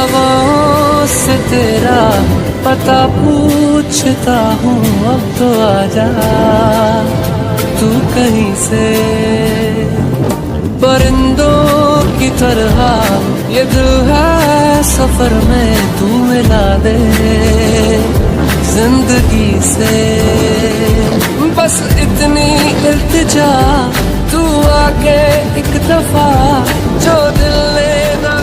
हवाओं से तेरा पता पूछता हूँ, अब तो आजा तू कहीं से। परिंदों की तरह ये दिल है सफर में, तू मिला दे जिंदगी से। बस इतनी इल्तिजा, तू आके एक दफा जो दिल ने ना